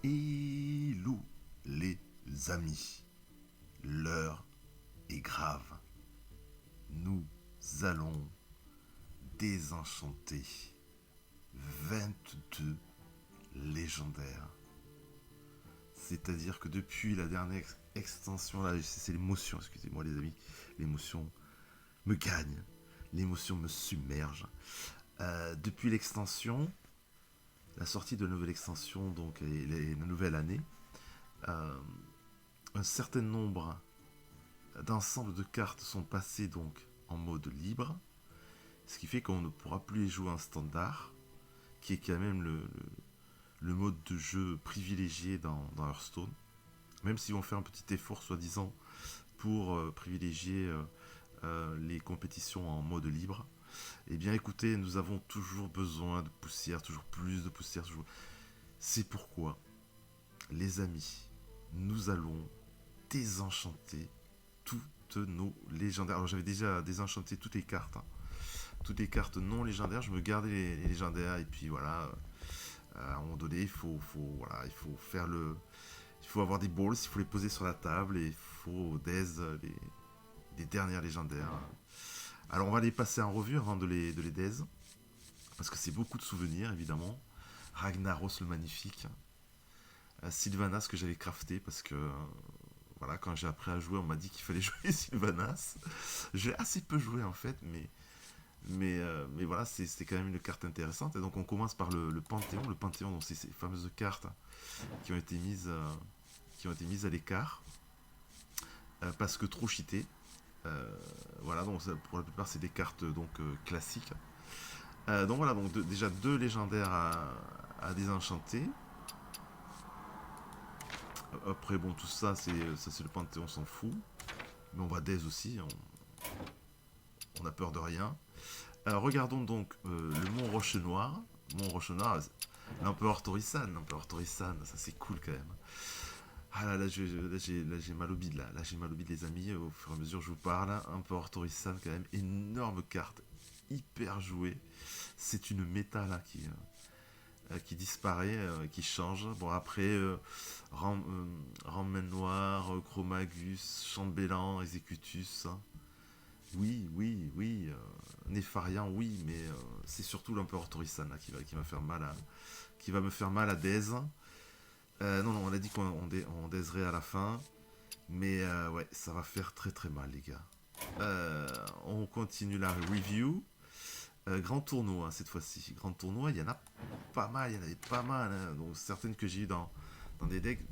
Hello les amis, l'heure est grave. Nous allons désenchanter 22 légendaires. C'est-à-dire que depuis la dernière extension, là, c'est l'émotion, excusez-moi les amis, l'émotion me gagne, l'émotion me submerge. Depuis l'extension, la sortie de la nouvelle extension, donc la nouvelle année, euh, un certain nombre d'ensembles de cartes sont passées donc en mode libre, ce qui fait qu'on ne pourra plus les jouer en standard, qui est quand même le mode de jeu privilégié dans Hearthstone. Même s'ils vont faire un petit effort, soi-disant, pour privilégier les compétitions en mode libre. Eh bien écoutez, nous avons toujours besoin de poussière, toujours plus de poussière. Toujours... C'est pourquoi, les amis, nous allons désenchanter toutes nos légendaires. Alors j'avais déjà désenchanté toutes les cartes. Hein. Toutes les cartes non légendaires, je me gardais les légendaires et puis voilà. À un moment donné, voilà, il faut faire le. Il faut avoir des balls, il faut les poser sur la table et il faut les dernières légendaires. Alors on va les passer en revue avant de les daise. Parce que c'est beaucoup de souvenirs évidemment. Ragnaros le magnifique. Sylvanas que j'avais crafté parce que voilà, quand j'ai appris à jouer, on m'a dit qu'il fallait jouer Sylvanas. J'ai assez peu joué en fait, mais voilà, c'était quand même une carte intéressante. Et donc on commence par le Panthéon. Le Panthéon, donc c'est ces fameuses cartes qui ont été mises, à l'écart parce que trop cheatées. Voilà, donc pour la plupart c'est des cartes donc classiques. Donc voilà, donc déjà deux légendaires à désenchanter. Après bon, tout ça c'est le Panthéon, on s'en fout. Mais on va Daze aussi, on a peur de rien. Regardons donc le Mont Roche Noir. Mont Roche Noir, l'Empereur Torisan, ça c'est cool quand même. Ah là j'ai mal au bide là j'ai mal au bide les amis, au fur et à mesure que je vous parle. Empereur Torisan quand même, énorme carte, hyper jouée. C'est une méta là qui disparaît, qui change. Bon après, Ramen Noir, Chromagus, Chambellan, Executus. Hein. Oui, Nefarian, oui, mais c'est surtout l'Empereur Torisan là, qui va faire mal qui va me faire mal à Daze. Non, on a dit qu'on daiserait à la fin, mais ouais, ça va faire très très mal les gars. On continue la review. Grand tournoi, hein, cette fois-ci. Grand tournoi, il y en a pas mal, il y en avait pas mal. Hein. Donc certaines que j'ai eu dans des decks,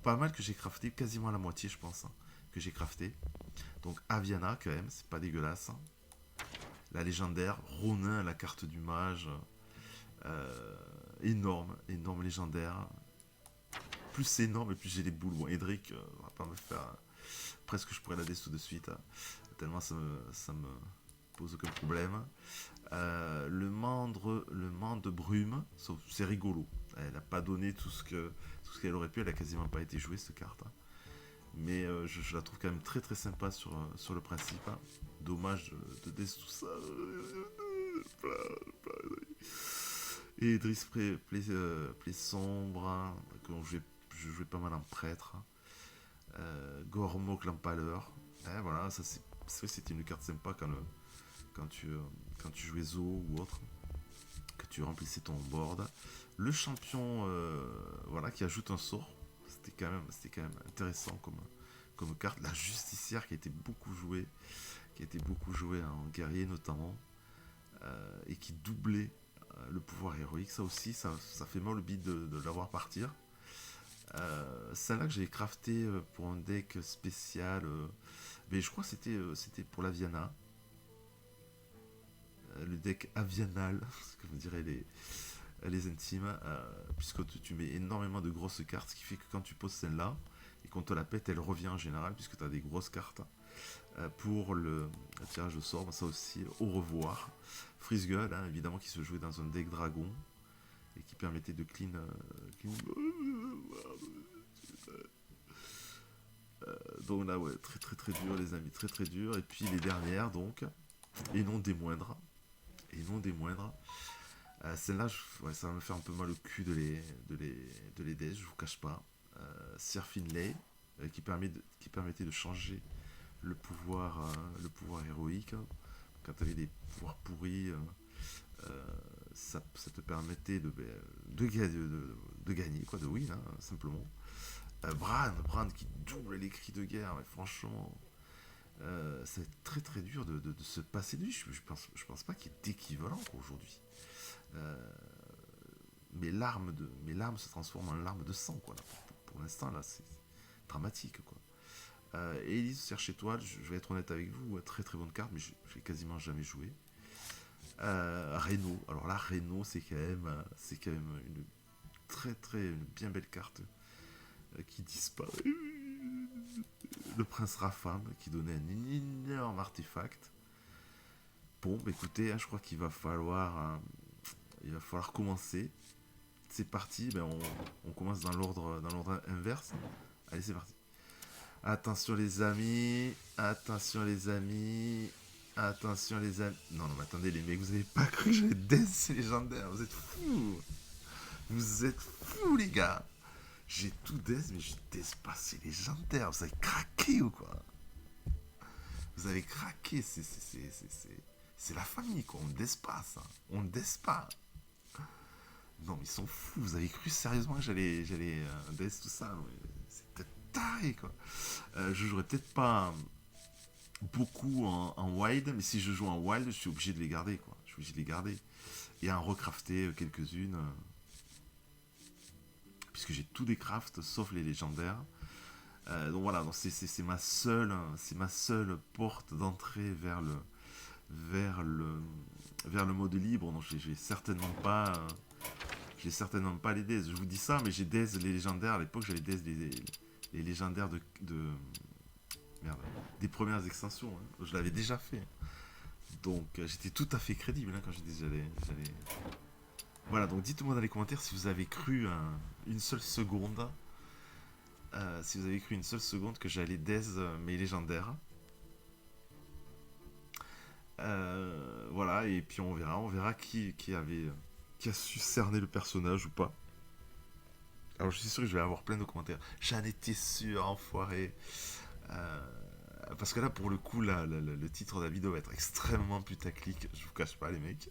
pas mal que j'ai crafté, quasiment la moitié je pense, hein, que j'ai crafté. Donc Aviana quand même, c'est pas dégueulasse. Hein. La légendaire, Ronin, la carte du mage. Énorme légendaire. Plus c'est énorme et plus j'ai les boules. Bon, Edric, on va pas me faire. Presque je pourrais la dessous de suite. Hein, tellement ça me pose aucun problème. Le mandre brume, c'est rigolo. Elle n'a pas donné tout ce qu'elle aurait pu. Elle a quasiment pas été jouée cette carte. Hein. Mais je la trouve quand même très très sympa sur le principe. Hein. Dommage de tout ça. Et Idriss Play sombre, hein, que je jouais pas mal en prêtre. Gormok l'empaleur. Voilà, ça c'était une carte sympa quand tu jouais Zo ou autre, que tu remplissais ton board. Le champion, voilà, qui ajoute un sort. C'était quand même intéressant comme carte. La justicière qui a été beaucoup jouée, en guerrier notamment, et qui doublait le pouvoir héroïque. Ça aussi, ça fait mal au bide de l'avoir partir. Celle-là que j'ai crafté pour un deck spécial, mais je crois que c'était pour l'Aviana. Le deck avianal, ce que vous direz les intimes, puisque tu mets énormément de grosses cartes, ce qui fait que quand tu poses celle-là, et qu'on te la pète, elle revient en général, puisque tu as des grosses cartes. Pour le tirage au sort, ça aussi, au revoir. Freeze Gull, hein, évidemment, qui se jouait dans un deck dragon, et qui permettait de clean. Donc là, ouais, très très très dur, les amis, très très dur. Et puis les dernières, donc, et non des moindres. Celle-là, ouais, ça va me faire un peu mal au cul de les death, je vous cache pas. Sir Finlay, qui permettait de changer le pouvoir héroïque, hein. Quand tu avais des pouvoirs pourris, ça te permettait de gagner, quoi, de win, hein, simplement. Bran qui double les cris de guerre, mais franchement, c'est très très dur de se passer de lui. Je pense pas qu'il y ait d'équivalent aujourd'hui. Euh, mes larmes se transforment en larmes de sang, quoi. Là. Pour l'instant, là, c'est dramatique, quoi. Elise, cherche étoile, je vais être honnête avec vous, très très bonne carte, mais je l'ai quasiment jamais joué. Reno, alors là, Reno, c'est quand même une bien belle carte qui disparaît. Le prince Rafam qui donnait un énorme artefact. Bon, bah, écoutez, hein, je crois il va falloir commencer. C'est parti, ben on commence dans l'ordre inverse. Allez, c'est parti. Attention les amis, attention les amis, attention les amis. Non, non, mais attendez les mecs, vous avez pas cru que j'allais death ces légendaires, vous êtes fous. Vous êtes fous les gars. J'ai tout death, mais je death pas ces légendaires. Vous avez craqué ou quoi? Vous avez craqué, c'est la famille quoi, on ne death pas ça. On ne death pas. Non mais ils sont fous, vous avez cru sérieusement que j'allais death tout ça? C'est peut-être taré quoi. Je jouerai peut-être pas beaucoup en wild, mais si je joue en wild, je suis obligé de les garder quoi. Je suis obligé de les garder. Et à en recrafter quelques-unes. Puisque j'ai tout des crafts sauf les légendaires. Donc voilà, donc c'est ma seule porte d'entrée vers vers le mode libre. Donc j'ai certainement pas, les Days. Je vous dis ça, mais j'ai Days les légendaires. À l'époque, j'avais Days les légendaires merde, des premières extensions. Hein. Je l'avais déjà fait. Donc j'étais tout à fait crédible hein, quand j'ai dit j'allais. Voilà, donc dites-moi dans les commentaires si vous avez cru une seule seconde. Si vous avez cru une seule seconde que j'allais Days mes légendaires. Voilà, et puis on verra qui a su cerner le personnage ou pas. Alors je suis sûr que je vais avoir plein de commentaires. J'en étais sûr, enfoiré. Parce que là, pour le coup, le titre de la vidéo va être extrêmement putaclic. Je vous cache pas, les mecs.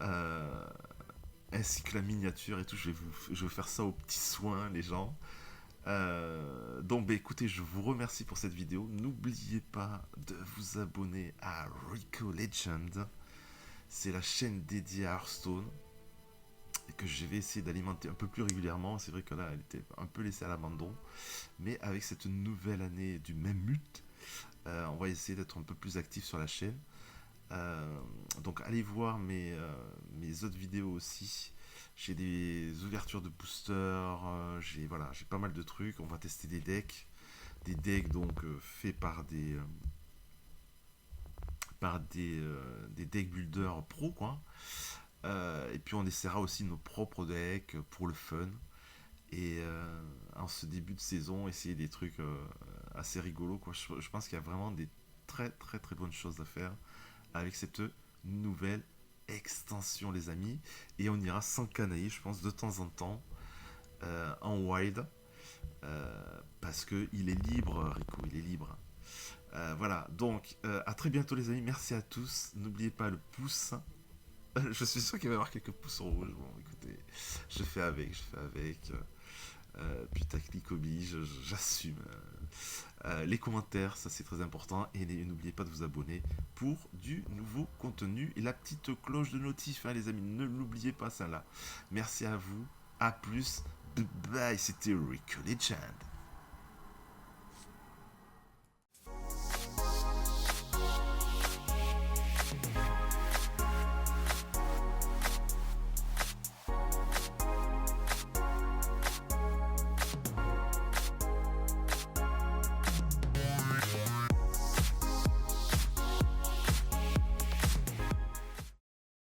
Euh, Ainsi que la miniature et tout. Je vais faire ça aux petits soins, les gens. Donc bah, écoutez, je vous remercie pour cette vidéo. N'oubliez pas de vous abonner à Rico Legend. C'est la chaîne dédiée à Hearthstone et que je vais essayer d'alimenter un peu plus régulièrement. C'est vrai que là, elle était un peu laissée à l'abandon. Mais avec cette nouvelle année du même mute, on va essayer d'être un peu plus actif sur la chaîne. Donc allez voir mes autres vidéos aussi. J'ai des ouvertures de boosters, j'ai pas mal de trucs. On va tester des decks donc faits des deck builders pro quoi. Et puis on essaiera aussi nos propres decks pour le fun. Et en ce début de saison, essayer des trucs assez rigolos quoi. Je pense qu'il y a vraiment des très très très bonnes choses à faire avec cette nouvelle extension les amis, et on ira s'encanailler je pense de temps en temps en wild parce que il est libre Rico, il est libre. Voilà donc à très bientôt les amis, merci à tous, n'oubliez pas le pouce. Je suis sûr qu'il va y avoir quelques pouces en rouge. Bon écoutez, je fais avec putaclic oblige, j'assume. Les commentaires, ça c'est très important. Et n'oubliez pas de vous abonner pour du nouveau contenu. Et la petite cloche de notif, hein, les amis, ne l'oubliez pas, ça là. Merci à vous, à plus. Bye, c'était Rico Legend.